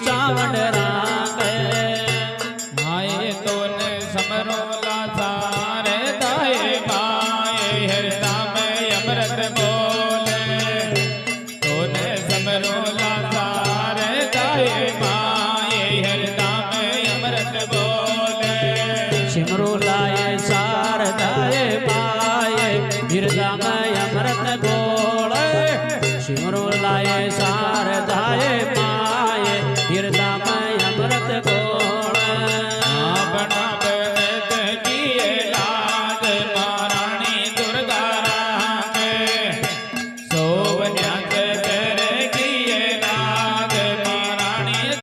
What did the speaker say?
चावड़ रागे माए तोने समरोला सारे दाए माए हृदय में अमृत बोले तोने समरोला सारे दाए माए हृदय में अमृत बोले सिमरो लाए शारदाए माए हृदय में अमृत बोले सिमरो लाए शारदाए माए हृदय